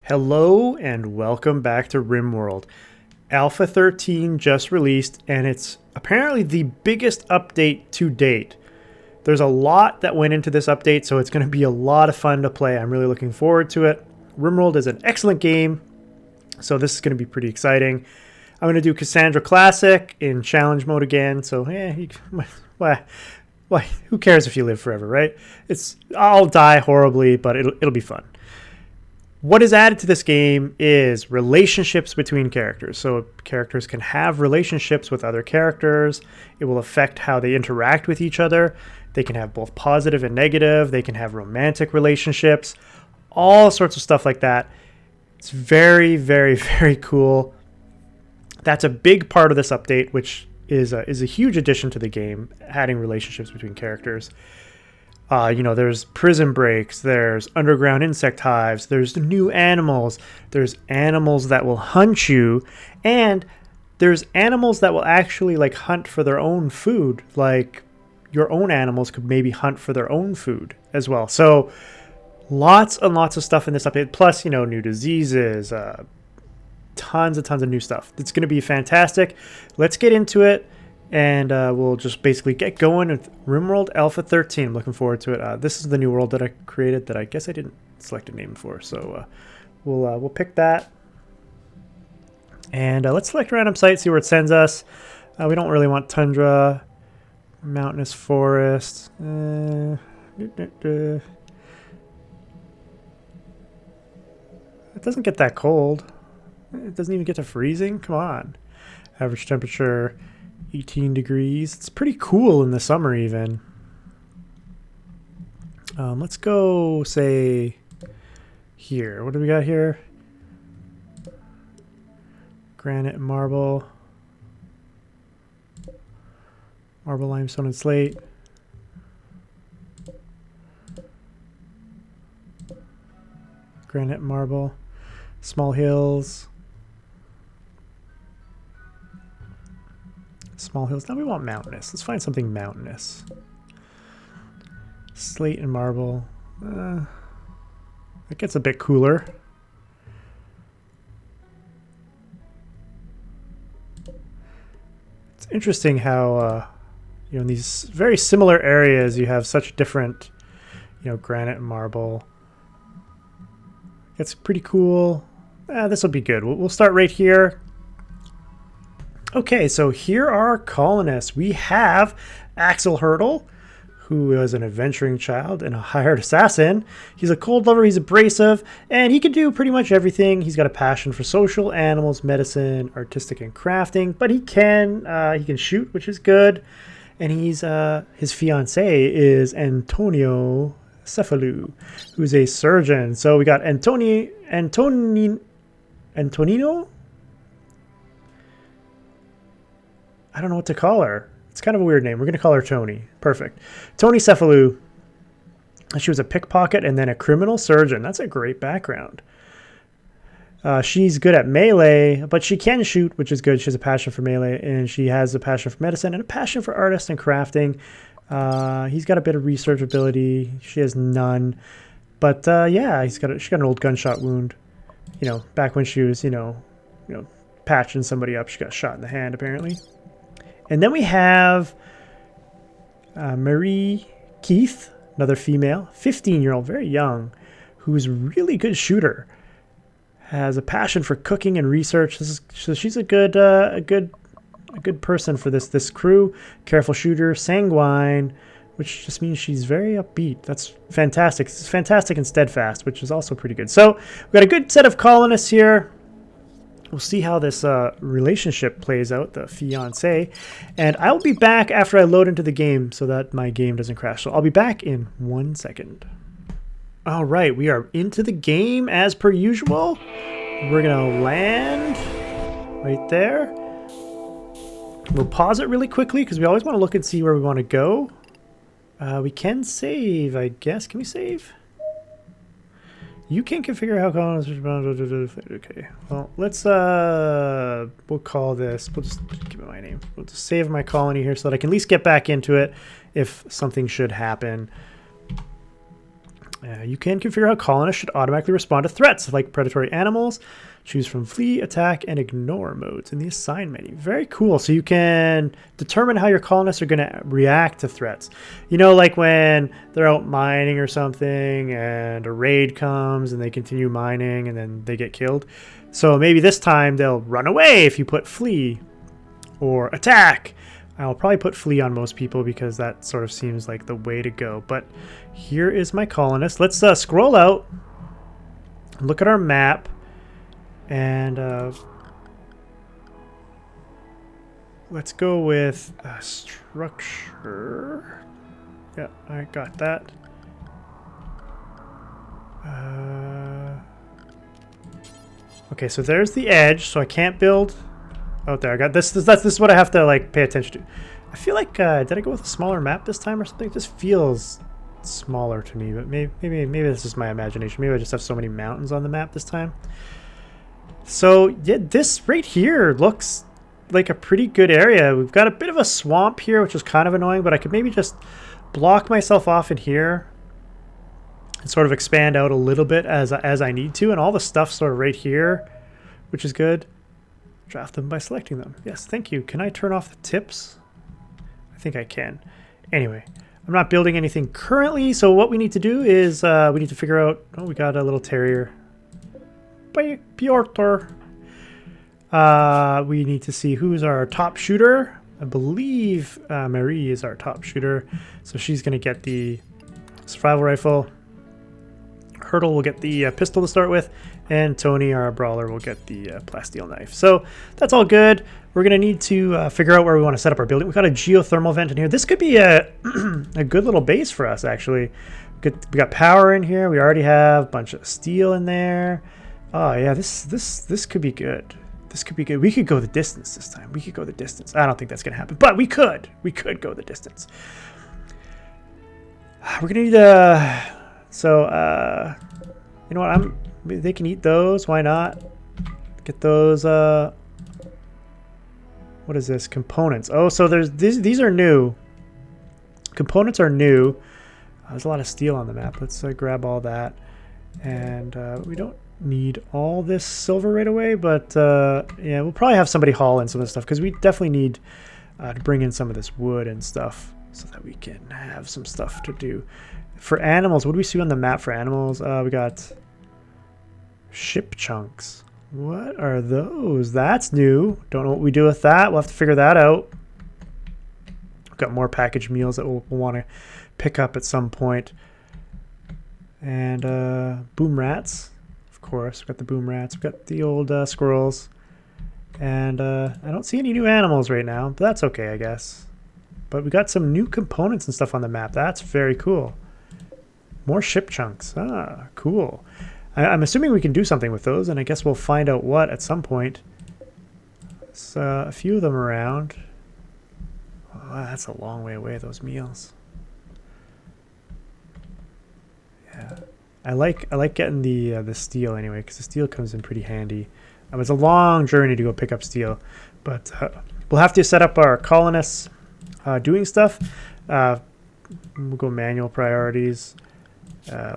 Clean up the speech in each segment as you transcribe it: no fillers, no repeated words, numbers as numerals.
Hello and welcome back to Rimworld. Alpha 13 just released and it's apparently the biggest update to date. There's a lot that went into this update, so it's going to be a lot of fun to play. I'm really looking forward to it. Rimworld is an excellent game, so this is going to be pretty exciting. I'm going to do Cassandra Classic in challenge mode again, so why? Who cares if you live forever, right? I'll die horribly, but it'll be fun. What is added to this game is relationships between characters. So characters can have relationships with other characters. It will affect how they interact with each other. They can have both positive and negative. They can have romantic relationships, all sorts of stuff like that. It's very, very, very cool. That's a big part of this update, which is a huge addition to the game, adding relationships between characters. There's prison breaks, there's underground insect hives, there's new animals, there's animals that will hunt you, and there's animals that will actually hunt for their own food. Like your own animals could maybe hunt for their own food as well. So lots and lots of stuff in this update. Plus, new diseases, tons of new stuff. It's going to be fantastic. Let's get into it. And we'll just basically get going with Rimworld Alpha 13. I'm looking forward to it. This is the new world that I created that I guess I didn't select a name for. So we'll pick that. And let's select a random site, see where it sends us. We don't really want tundra, mountainous forest. It doesn't get that cold. It doesn't even get to freezing. Come on. Average temperature 18 degrees. It's pretty cool in the summer even. Let's go, say, here. What do we got here? Granite and marble. Marble, limestone, and slate. Granite and marble. Small hills. Small hills. Now we want mountainous. Let's find something mountainous. Slate and marble. That gets a bit cooler. It's interesting how in these very similar areas you have such different, granite and marble. It's pretty cool. This will be good. We'll start right here. Okay, so here are our colonists. We have Axel Hurdle, who is an adventuring child and a hired assassin. He's a cold lover, he's abrasive, and he can do pretty much everything. He's got a passion for social, animals, medicine, artistic, and crafting, but he can shoot, which is good. And his fiancée is Antonio Cephalou, who's a surgeon. So we got Antonino. I don't know what to call her. It's kind of a weird name. We're going to call her Tony. Perfect. Tony Cephalou. She was a pickpocket and then a criminal surgeon. That's a great background. She's good at melee, but she can shoot, which is good. She has a passion for melee, and she has a passion for medicine and a passion for artists and crafting. He's got a bit of research ability. She has none. But she got an old gunshot wound. Back when she was, patching somebody up, she got shot in the hand, apparently. And then we have Marie Keith, another female, 15-year-old, very young, who's a really good shooter. Has a passion for cooking and research. So she's a good person for this crew. Careful shooter, sanguine, which just means she's very upbeat. That's fantastic. It's fantastic and steadfast, which is also pretty good. So we've got a good set of colonists here. We'll see how this relationship plays out, the fiancé. And I'll be back after I load into the game so that my game doesn't crash. So I'll be back in 1 second. All right, we are into the game as per usual. We're going to land right there. We'll pause it really quickly because we always want to look and see where we want to go. We can save, I guess. Can we save? You can configure how colonists respond. Okay. Well, let's we'll call this. We'll just give it my name. We'll just save my colony here so that I can at least get back into it if something should happen. You can configure how colonists should automatically respond to threats like predatory animals. Choose from flee, attack, and ignore modes in the assign menu. Very cool. So you can determine how your colonists are going to react to threats. You know, like when they're out mining or something and a raid comes and they continue mining and then they get killed. So maybe this time they'll run away if you put flee or attack. I'll probably put flee on most people because that sort of seems like the way to go. But here is my colonist. Let's scroll out, look at our map, and let's go with structure. Yeah, I got that. Okay, so there's the edge, so I can't build out there. I got this. This is what I have to like pay attention to. I feel like did I go with a smaller map this time or something? It just feels smaller to me, but maybe this is my imagination. Maybe I just have so many mountains on the map this time. So yeah, this right here looks like a pretty good area. We've got a bit of a swamp here, which is kind of annoying, but I could maybe just block myself off in here and sort of expand out a little bit as I need to, and all the stuff sort of right here, which is good. Draft them by selecting them. Yes, thank you. Can I turn off the tips? I think I can. Anyway, I'm not building anything currently, so what we need to do is we need to figure out... Oh, we got a little terrier. Piotr. We need to see who's our top shooter. I believe Marie is our top shooter, so she's going to get the survival rifle. Hurdle will get the pistol to start with, and Tony, our brawler, will get the plasteel knife. So that's all good. We're going to need to figure out where we want to set up our building. We've got a geothermal vent in here. This could be a, a good little base for us, actually. We got power in here. We already have a bunch of steel in there. Oh, yeah, this could be good. This could be good. We could go the distance this time. We could go the distance. I don't think that's going to happen, but we could. We could go the distance. We're going to need... So, you know what? They can eat those. Why not? Get those. What is this? Components. Oh, so there's these are new. Components are new. There's a lot of steel on the map. Let's grab all that. And we don't need all this silver right away, but yeah, we'll probably have somebody haul in some of this stuff because we definitely need to bring in some of this wood and stuff so that we can have some stuff to do. For animals, what do we see on the map for animals? We got ship chunks. What are those? That's new. Don't know what we do with that. We'll have to figure that out. We've got more packaged meals that we'll want to pick up at some point. And boom rats, of course. We've got the boom rats. We've got the old squirrels. And I don't see any new animals right now, but that's okay, I guess. But we got some new components and stuff on the map. That's very cool. More ship chunks. Ah, cool. I'm assuming we can do something with those, and I guess we'll find out what at some point. There's a few of them around. Oh, that's a long way away, those meals. Yeah. I like getting the steel anyway, because the steel comes in pretty handy. It's a long journey to go pick up steel, but we'll have to set up our colonists doing stuff. We'll go manual priorities.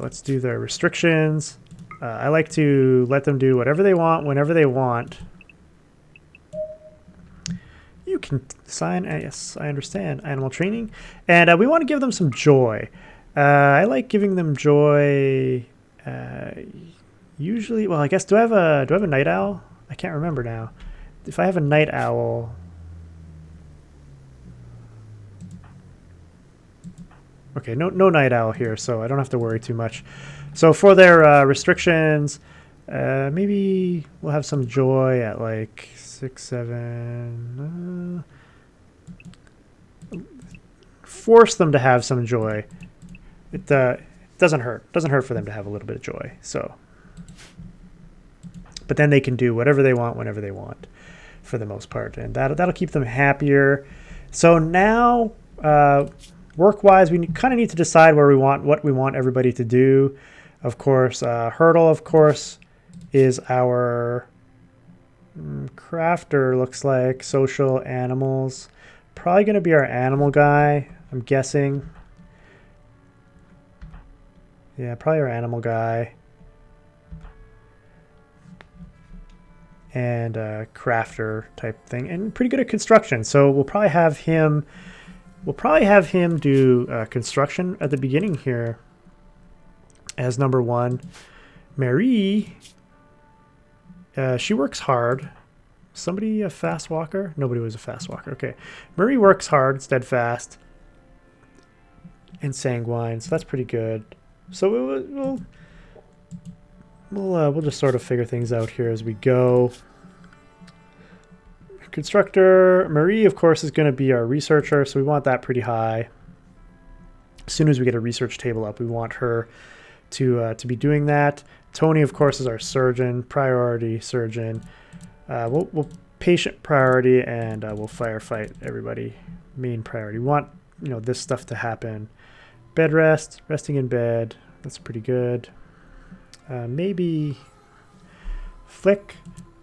Let's do their restrictions. I like to let them do whatever they want, whenever they want. You can assign, yes, I understand, animal training. And we want to give them some joy. I like giving them joy. Usually, well, I guess, do I have a night owl? I can't remember now. If I have a night owl... Okay, no night owl here, so I don't have to worry too much. So for their restrictions, maybe we'll have some joy at like 6, 7. Force them to have some joy. It doesn't hurt. It doesn't hurt for them to have a little bit of joy. So, but then they can do whatever they want whenever they want, for the most part, and that'll keep them happier. So now. Work-wise, we kind of need to decide what we want everybody to do. Of course, Hurdle, of course, is our crafter, looks like. Social animals. Probably going to be our animal guy, I'm guessing. Yeah, probably our animal guy. And a crafter type thing, and pretty good at construction. So we'll probably have him. We'll probably have him do construction at the beginning here as number one. Marie, she works hard. Somebody a fast walker? Nobody was a fast walker. Okay, Marie works hard, steadfast, and sanguine. So that's pretty good. So we'll just sort of figure things out here as we go. Constructor Marie, of course, is going to be our researcher, so we want that pretty high. As soon as we get a research table up, we want her to be doing that. Tony, of course, is our surgeon, priority surgeon. We'll patient priority, and we'll firefight everybody main priority. We want this stuff to happen. Bed rest, resting in bed. That's pretty good. Maybe flick.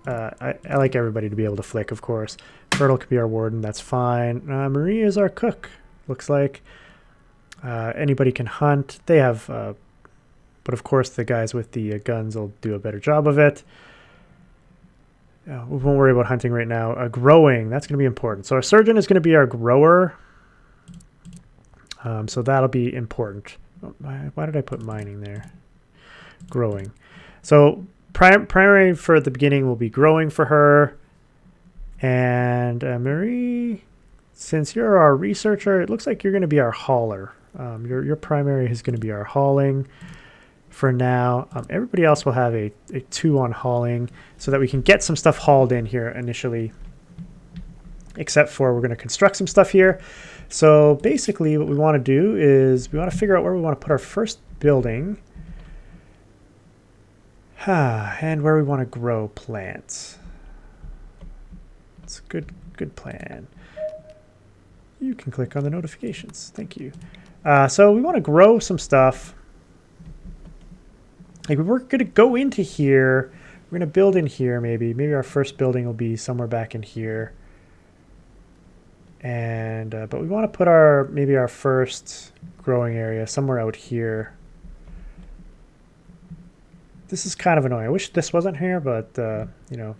I like everybody to be able to flick, of course. Fertile could be our warden. That's fine. Marie is our cook. Looks like anybody can hunt. They have, but of course the guys with the guns will do a better job of it. We won't worry about hunting right now. Growing, that's going to be important. So our surgeon is going to be our grower. So that'll be important. Why did I put mining there? Growing. So primary for the beginning will be growing for her. And Marie, since you're our researcher, it looks like you're going to be our hauler. Your primary is going to be our hauling for now. Everybody else will have a 2 on hauling so that we can get some stuff hauled in here initially, except for we're going to construct some stuff here. So basically what we want to do is we want to figure out where we want to put our first building. And where we want to grow plants. It's a good plan. You can click on the notifications. Thank you. So we want to grow some stuff. Like we're going to go into here. We're going to build in here maybe. Maybe our first building will be somewhere back in here. And but we want to put maybe our first growing area somewhere out here. This is kind of annoying. I wish this wasn't here, but you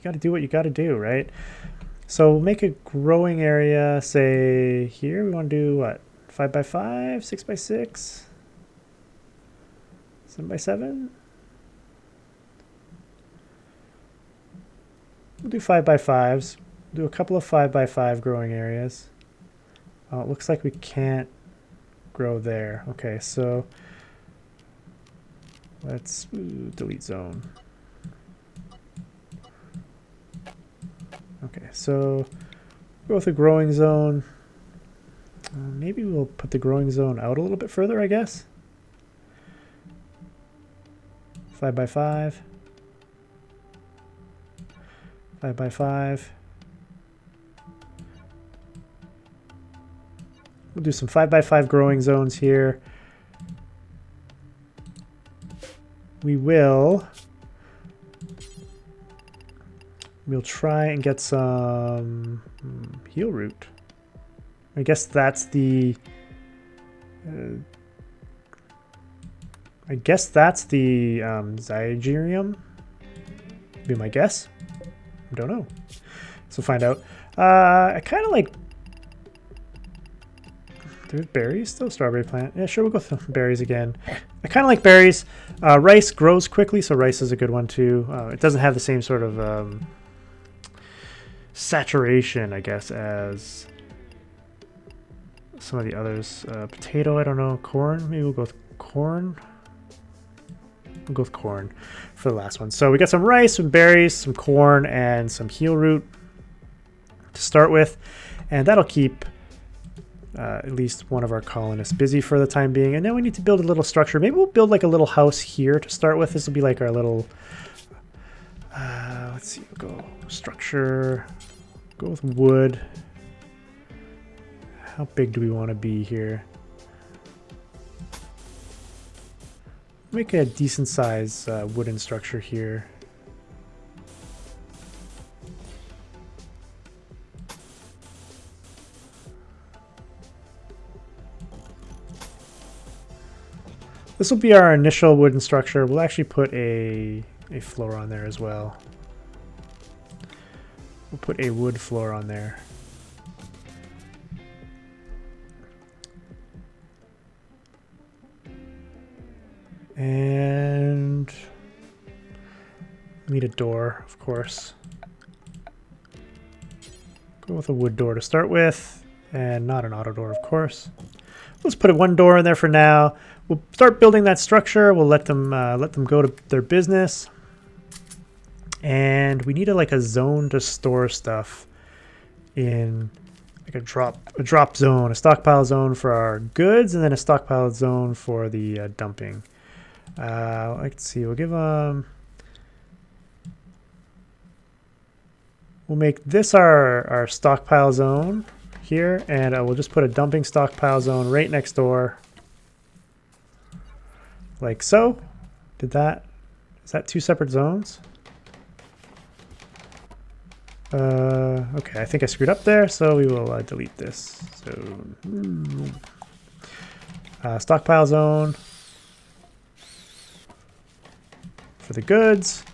gotta do what you gotta do, right? So we'll make a growing area, say here. We want to do what? 5x5, 6x6, 7x7. We'll do 5x5s. We'll do a couple of 5x5 growing areas. Oh, it looks like we can't grow there. Okay, so let's delete zone. Okay, so go with the growing zone. Maybe we'll put the growing zone out a little bit further, I guess. 5x5. 5x5. We'll do some 5x5 growing zones here. We'll try and get some heal root. I guess that's the Zygerium. Be my guess. I don't know. So find out. I kind of like. There's berries still. Strawberry plant. Yeah, sure. We'll go with berries again. I kind of like berries. Rice grows quickly, so rice is a good one too. It doesn't have the same sort of saturation, I guess, as some of the others. Potato, I don't know. Corn, maybe we'll go with corn. We'll go with corn for the last one. So we got some rice, some berries, some corn, and some heal root to start with. And that'll keep at least one of our colonists busy for the time being. And then we need to build a little structure. Maybe we'll build like a little house here to start with. This will be like our little, let's see, we'll go structure, go with wood. How big do we want to be here? Make a decent size wooden structure here. This will be our initial wooden structure. We'll actually put a floor on there as well. We'll put a wood floor on there. And we need a door, of course. Go with a wood door to start with, and not an auto door, of course. Let's put one door in there for now. We'll start building that structure. We'll let them go to their business. And we need like a zone to store stuff in, like a drop zone, a stockpile zone for our goods, and then a stockpile zone for the dumping. Let's see. We'll give we'll make this our stockpile zone here, and we'll just put a dumping stockpile zone right next door, like so. Is that two separate zones? Okay, I think I screwed up there, so we will delete this. So stockpile zone for the goods,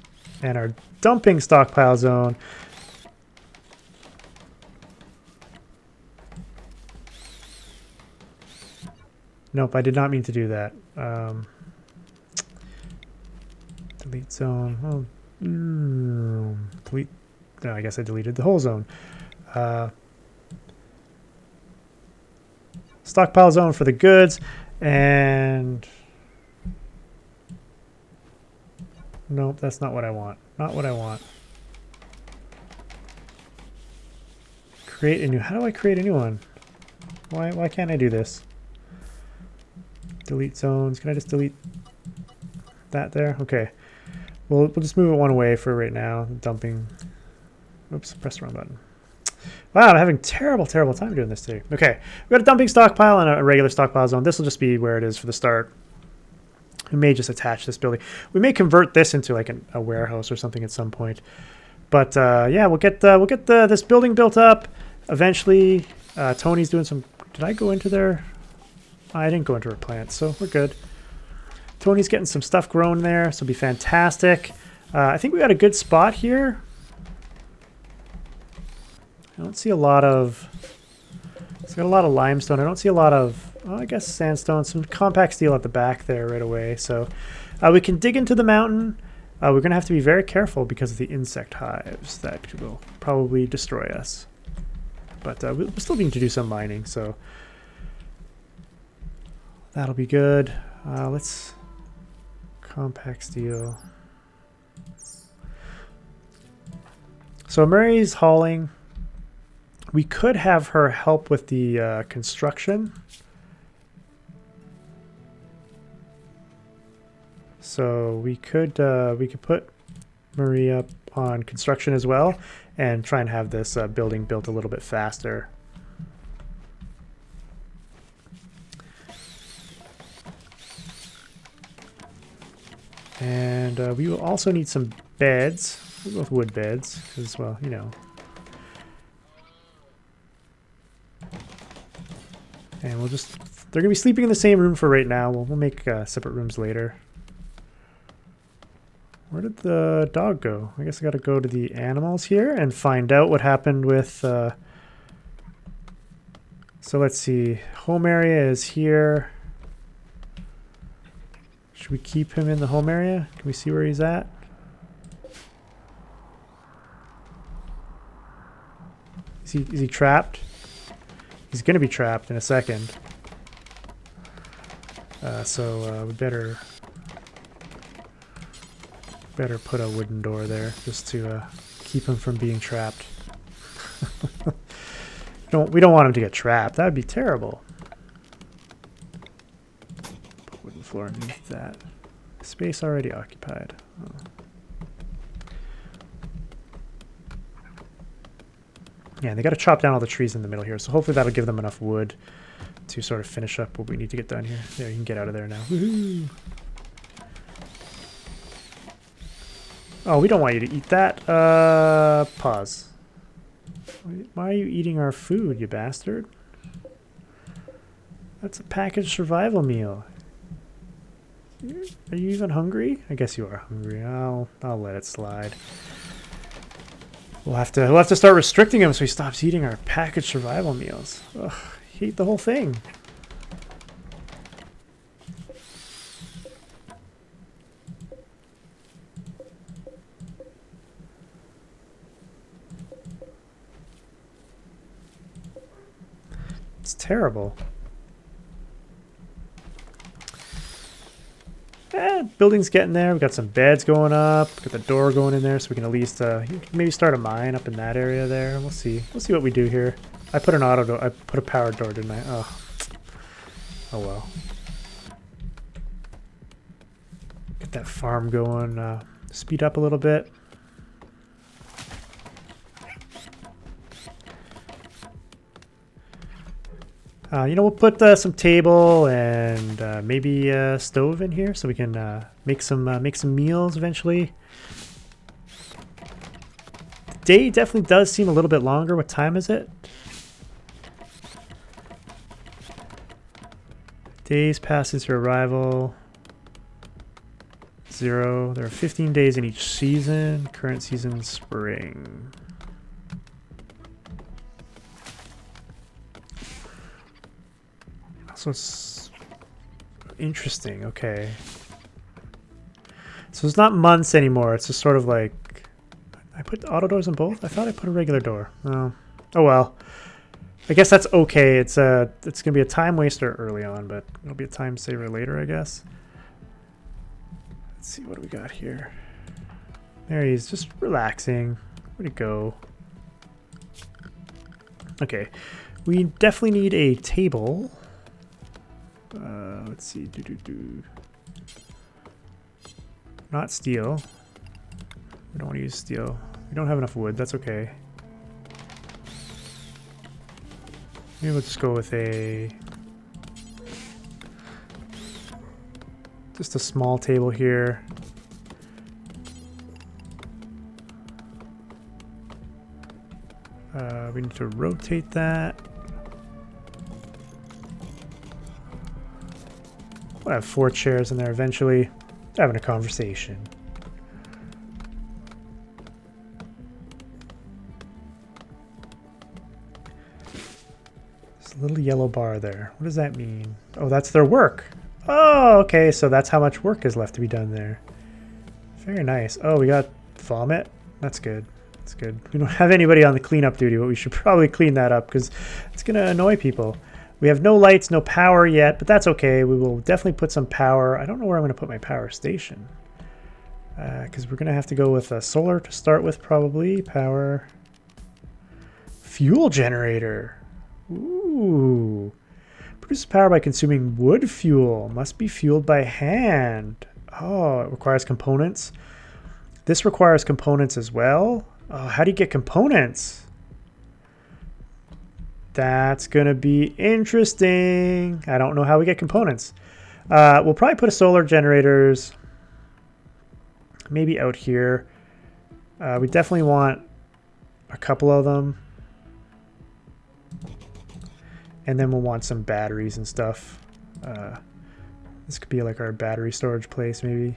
and our dumping stockpile zone. Nope, I did not mean to do that. Delete zone. Oh, delete. No, I guess I deleted the whole zone. Stockpile zone for the goods, and nope, that's not what I want. Not what I want. Create a new. How do I create a new one? Why can't I do this? Delete zones. Can I just delete that there? Okay. We'll just move it one away for right now. Dumping. Oops, press the wrong button. Wow, I'm having terrible time doing this today. Okay, we've got a dumping stockpile and a regular stockpile zone. This will just be where it is for the start. We may just attach this building. We may convert this into like a warehouse or something at some point. But yeah, we'll get this building built up eventually. Tony's doing some. Did I go into their? I didn't go into her plant, so we're good. Tony's getting some stuff grown there, so it'll be fantastic. I think we got a good spot here. I don't see a lot of. It's got a lot of limestone. I don't see a lot of. Well, I guess sandstone. Some compact steel at the back there right away. So we can dig into the mountain. We're going to have to be very careful because of the insect hives that will probably destroy us. But we'll still need to do some mining, so that'll be good. Let's compact steel. So Murray's hauling. We could have her help with the construction. So we could put Marie up on construction as well and try and have this building built a little bit faster. And we will also need some beds. We'll go with wood beds because, well, you know. And we'll just, they're going to be sleeping in the same room for right now. We'll make separate rooms later. Where did the dog go? I guess I got to go to the animals here and find out what happened with... So let's see. Home area is here. Should we keep him in the home area? Can we see where he's at? Is he trapped? He's going to be trapped in a second. So we better put a wooden door there just to keep him from being trapped. We don't want him to get trapped. That would be terrible. Put wooden floor underneath that. Space already occupied. Oh. Yeah, and they got to chop down all the trees in the middle here, so hopefully that'll give them enough wood to sort of finish up what we need to get done here. There, you can get out of there now. Woohoo! Oh, we don't want you to eat that. Pause. Why are you eating our food, you bastard? That's a packaged survival meal. Are you even hungry? I guess you are hungry. I'll let it slide. We'll have to start restricting him so he stops eating our packaged survival meals. Ugh, he ate the whole thing. It's terrible. Building's getting there. We've got some beds going up. Got the door going in there, so we can at least maybe start a mine up in that area there. We'll see. We'll see what we do here. I put an auto door. I put a powered door, didn't I? Oh well. Get that farm going. Speed up a little bit. We'll put some table and maybe a stove in here so we can make some meals eventually. The day definitely does seem a little bit longer. What time is it? Days past since your arrival. 0. There are 15 days in each season. Current season, spring. So it's interesting. Okay. So it's not months anymore. It's just sort of like, I put auto doors in both. I thought I put a regular door. Oh well. I guess that's okay. It's gonna be a time waster early on, but it'll be a time saver later, I guess. Let's see what do we got here. There he is, just relaxing. Where'd he go? Okay, we definitely need a table. Let's see. Not steel. We don't want to use steel. We don't have enough wood. That's okay. Maybe we'll just go with just a small table here. We need to rotate that. We'll have 4 chairs in there eventually. Having a conversation. There's a little yellow bar there. What does that mean? Oh, that's their work. Oh, okay. So that's how much work is left to be done there. Very nice. Oh, we got vomit. That's good. That's good. We don't have anybody on the cleanup duty, but we should probably clean that up because it's going to annoy people. We have no lights, no power yet, but that's okay. We will definitely put some power. I don't know where I'm going to put my power station. Because we're going to have to go with solar to start with, probably. Power. Fuel generator. Ooh. Produces power by consuming wood fuel. Must be fueled by hand. Oh, it requires components. This requires components as well. Oh, how do you get components? That's going to be interesting. I don't know how we get components. We'll probably put a solar generators maybe out here. We definitely want a couple of them. And then we'll want some batteries and stuff. This could be like our battery storage place maybe.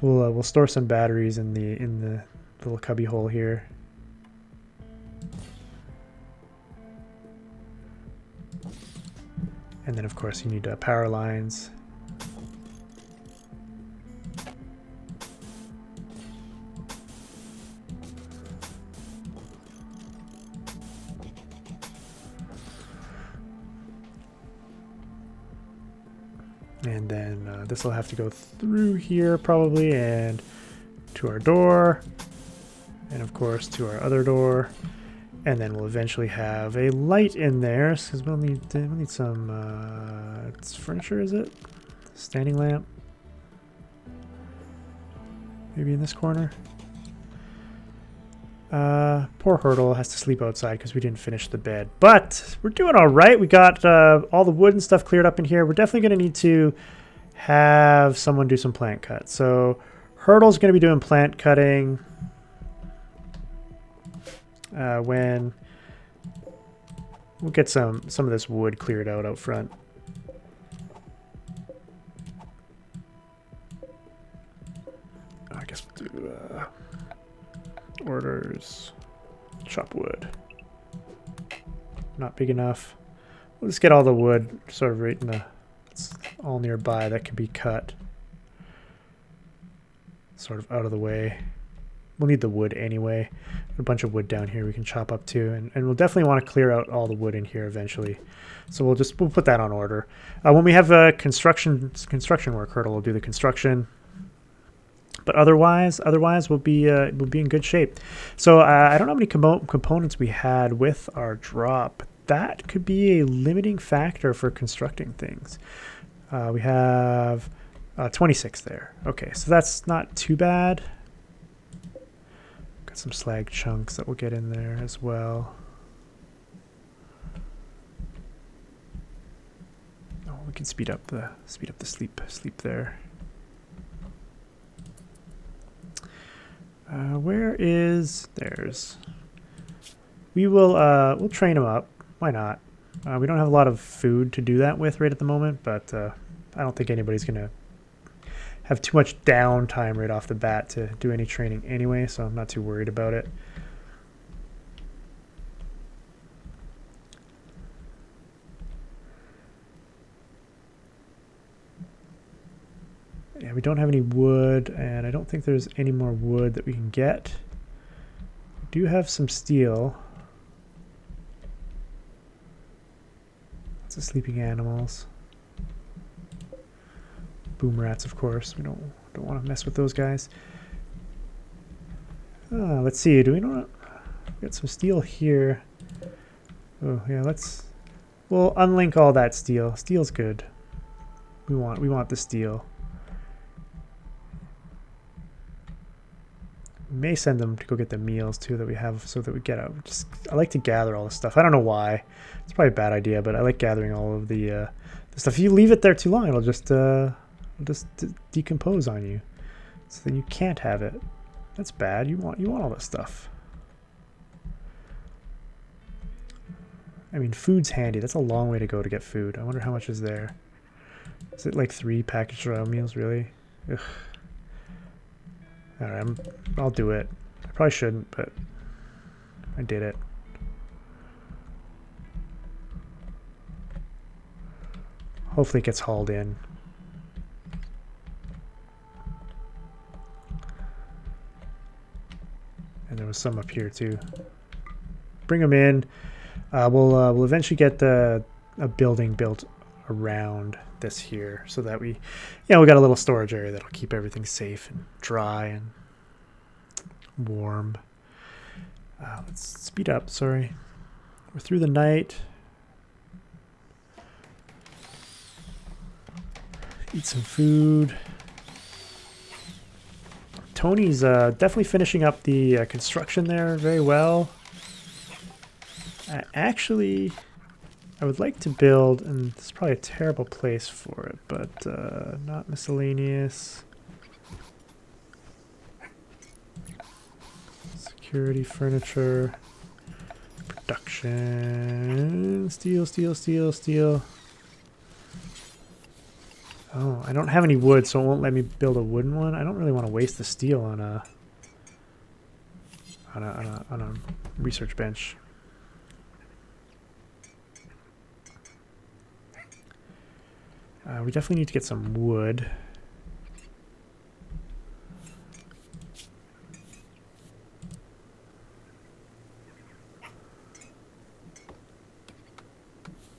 We'll store some batteries in the little cubby hole here. And then of course you need power lines. And then this will have to go through here probably and to our door. And of course to our other door. And then we'll eventually have a light in there because we'll need some it's furniture, is it? Standing lamp. Maybe in this corner. Poor Hurdle has to sleep outside because we didn't finish the bed. But we're doing all right. We got all the wood and stuff cleared up in here. We're definitely going to need to have someone do some plant cut. So Hurdle's going to be doing plant cutting when we'll get some of this wood cleared out front. guess we'll do orders, chop wood. Not big enough. We'll just get all the wood sort of right in the, it's all nearby that can be cut. Sort of out of the way. We'll need the wood anyway. A bunch of wood down here we can chop up too, and we'll definitely want to clear out all the wood in here eventually. So we'll put that on order. When we have construction work, Hurdle will do the construction. But otherwise we'll be in good shape. So I don't know how many components we had with our drop. That could be a limiting factor for constructing things. We have 26 there. Okay, so that's not too bad. Got some slag chunks that we'll get in there as well. Oh, we can speed up the sleep there. Where is theirs? We'll train them up. Why not? We don't have a lot of food to do that with right at the moment, but I don't think anybody's gonna have too much downtime right off the bat to do any training anyway, so I'm not too worried about it. Yeah, we don't have any wood, and I don't think there's any more wood that we can get. We do have some steel. Lots of sleeping animals. Boom rats, of course. We don't want to mess with those guys. Let's see. Do we not get some steel here? Oh yeah, we'll unlink all that steel. Steel's good. We want the steel. We may send them to go get the meals too that we have, so that we get out. I like to gather all this stuff. I don't know why. It's probably a bad idea, but I like gathering all of the stuff. If you leave it there too long, it'll just decompose on you. So then you can't have it. That's bad. You want all this stuff. I mean, food's handy. That's a long way to go to get food. I wonder how much is there. Is it like 3 packaged raw meals, really? Ugh. Alright, I'll do it. I probably shouldn't, but I did it. Hopefully it gets hauled in. And there was some up here too. Bring them in. We'll eventually get a building built around this here, so that we got a little storage area that'll keep everything safe and dry and warm. Let's speed up. Sorry, we're through the night. Eat some food. Tony's definitely finishing up the construction there very well. Actually, I would like to build, and this is probably a terrible place for it, but not miscellaneous. Security, furniture, production, steel. Oh, I don't have any wood, so it won't let me build a wooden one. I don't really want to waste the steel on a research bench. We definitely need to get some wood.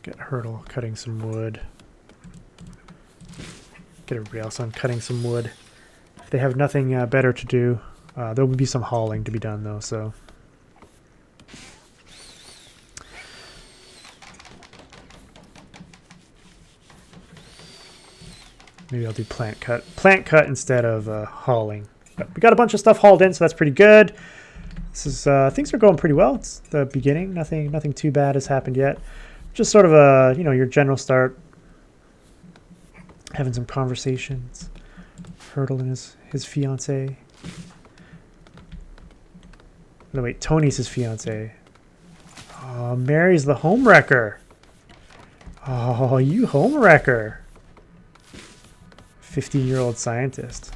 Get Hurdle cutting some wood. Get everybody else on cutting some wood. If they have nothing better to do, there will be some hauling to be done though, so. Maybe I'll do plant cut instead of hauling. But we got a bunch of stuff hauled in, so that's pretty good. This is things are going pretty well. It's the beginning. Nothing too bad has happened yet. Just sort of a your general start. Having some conversations. Hurdle and his fiance. No wait, Tony's his fiance. Oh, Mary's the homewrecker. Oh, you homewrecker. 15-year-old scientist.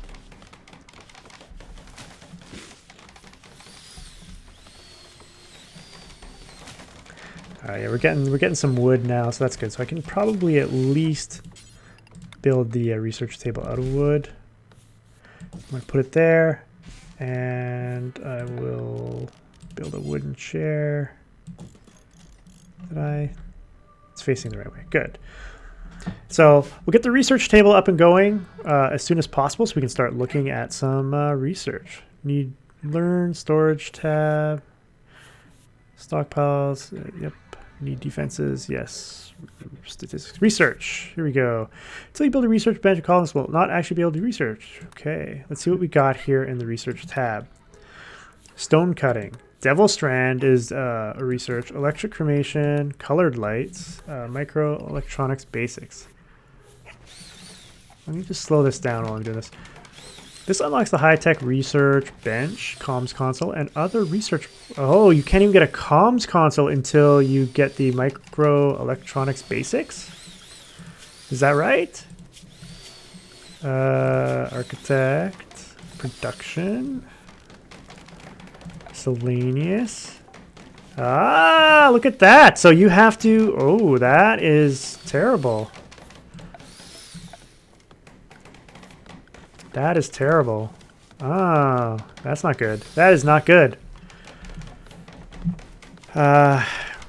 Yeah, we're getting some wood now, so that's good. So I can probably at least build the research table out of wood. I'm gonna put it there, and I will build a wooden chair. It's facing the right way. Good. So we'll get the research table up and going as soon as possible, so we can start looking at some research. Need learn storage tab, stockpiles. Yep. Need defenses. Yes. Statistics. Research. Here we go. Until you build a research bench, colonists will not actually be able to do research. Okay. Let's see what we got here in the research tab. Stone cutting. Devil Strand is a research. Electric cremation. Colored lights. Microelectronics basics. Let me just slow this down while I'm doing this. This unlocks the high-tech research bench, comms console, and other research. Oh, you can't even get a comms console until you get the microelectronics basics? Is that right? Architect. Production. Miscellaneous. Ah, look at that. So you have to... Oh, that is terrible. That is terrible. Ah, that's not good. That is not good. We're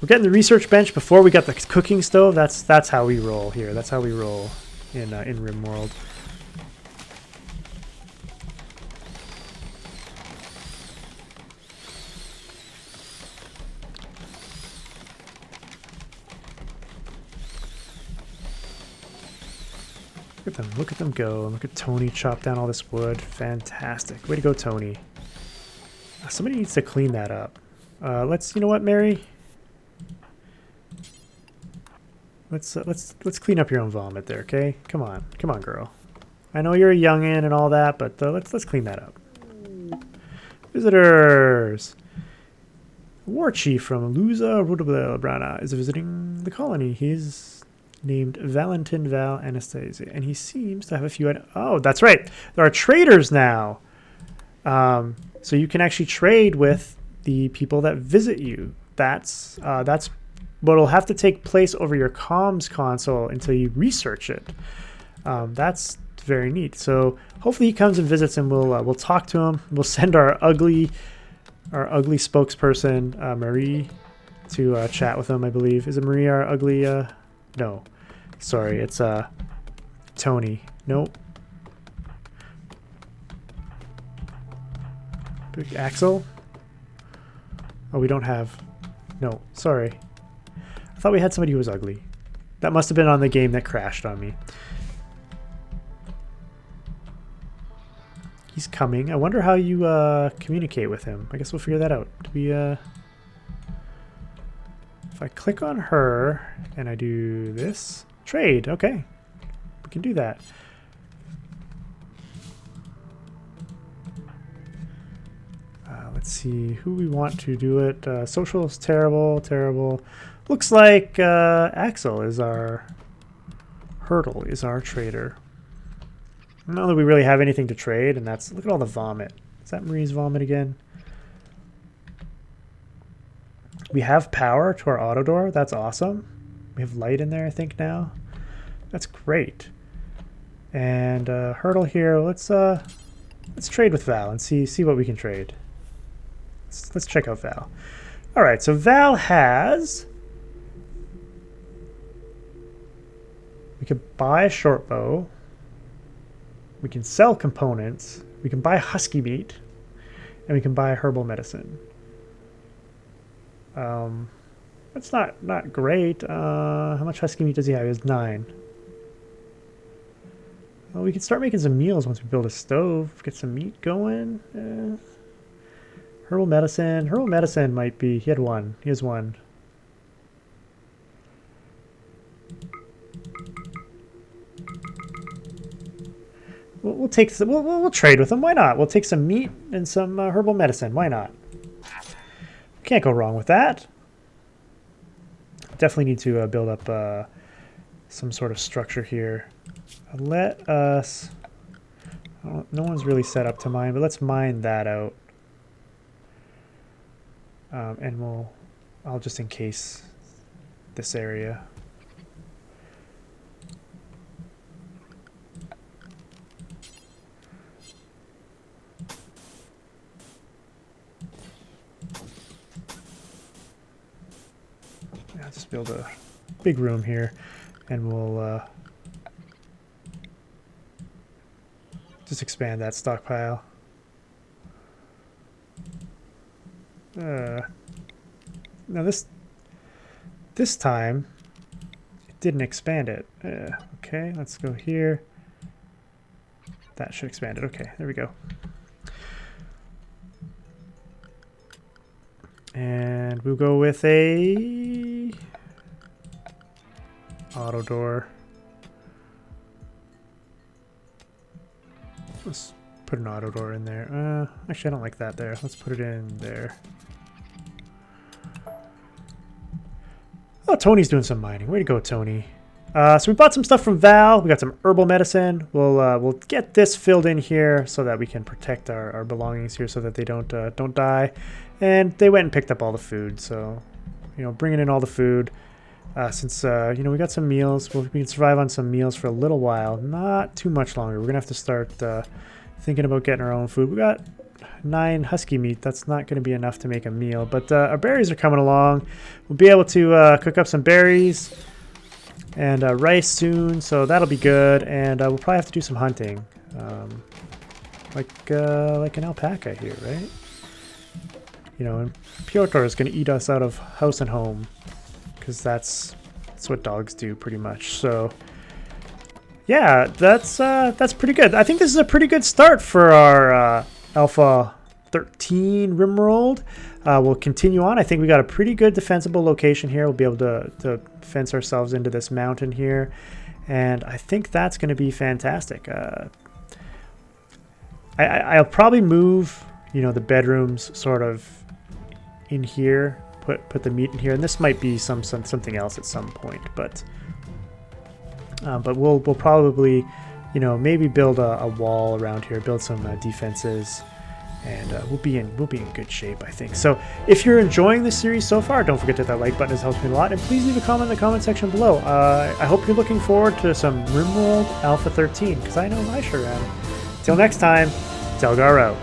getting the research bench before we got the cooking stove. That's how we roll here. That's how we roll in Rimworld. Look at them go. Look at Tony chop down all this wood. Fantastic. Way to go, Tony. Somebody needs to clean that up. You know what, Mary? Let's clean up your own vomit there, okay? Come on, girl. I know you're a youngin' and all that, but let's clean that up. Visitors. War chief from Luza Rudabrana is visiting the colony. He's named Valentin Val Anastasia, and he seems to have a few... Oh, that's right. There are traders now. So you can actually trade with the people that visit you. That's what'll have to take place over your comms console until you research it. That's very neat. So hopefully he comes and visits, and we'll talk to him. We'll send our ugly spokesperson, Marie, to chat with him, I believe. Is it Marie, our ugly... No. Sorry, it's Tony. Nope. Big Axel? Oh, we don't have... No, sorry. I thought we had somebody who was ugly. That must have been on the game that crashed on me. He's coming. I wonder how you communicate with him. I guess we'll figure that out. Do we... If I click on her and I do this, trade, okay, we can do that. Let's see who we want to do it. Social is terrible. Looks like Axel is our Hurdle is our trader. I don't know that we really have anything to trade, and that's, look at all the vomit. Is that Marie's vomit again? We have power to our auto door. That's awesome. We have light in there, I think, now. That's great. And Hurdle here. Let's trade with Val and see what we can trade. Let's check out Val. All right, so Val has... We could buy a short bow. We can sell components. We can buy husky meat, and we can buy herbal medicine. That's not great. How much husky meat does he have? He has 9. Well, we can start making some meals once we build a stove. Get some meat going. Herbal medicine. Herbal medicine might be... He had 1. He has 1. We'll take some, we'll trade with him. Why not? We'll take some meat and some herbal medicine. Why not? Can't go wrong with that. Definitely need to build up some sort of structure here. Let us... no one's really set up to mine, but let's mine that out. And I'll just in case this area. Yeah, just build a big room here, and we'll just expand that stockpile. Now this time it didn't expand it. Okay, let's go here. That should expand it. Okay, there we go. And we'll go with a auto door. Let's put an auto door in there. Actually, I don't like that there. Let's put it in there. Oh, Tony's doing some mining. Way to go, Tony. So we bought some stuff from Val. We got some herbal medicine. We'll get this filled in here so that we can protect our belongings here so that they don't die. And they went and picked up all the food. So, you know, bringing in all the food. Since, you know, we got some meals. We can survive on some meals for a little while. Not too much longer. We're going to have to start thinking about getting our own food. We got 9 husky meat. That's not going to be enough to make a meal. But our berries are coming along. We'll be able to cook up some berries and rice soon. So that'll be good. And we'll probably have to do some hunting. Like an alpaca here, right? You know, and Piotr is going to eat us out of house and home, because that's what dogs do pretty much. So yeah, that's pretty good. I think this is a pretty good start for our Alpha 13 Rimworld. We'll continue on. I think we got a pretty good defensible location here. We'll be able to fence ourselves into this mountain here, and I think that's going to be fantastic. I'll probably move, you know, the bedrooms sort of in here. Put the meat in here, and this might be something else at some point, but we'll probably, you know, maybe build a wall around here, build some defenses, and we'll be in good shape, I think. So if you're enjoying this series so far, don't forget to hit that like button. It helps me a lot, and please leave a comment in the comment section below. I hope you're looking forward to some Rimworld Alpha 13, because I know I sure am. Till next time, Telgar out.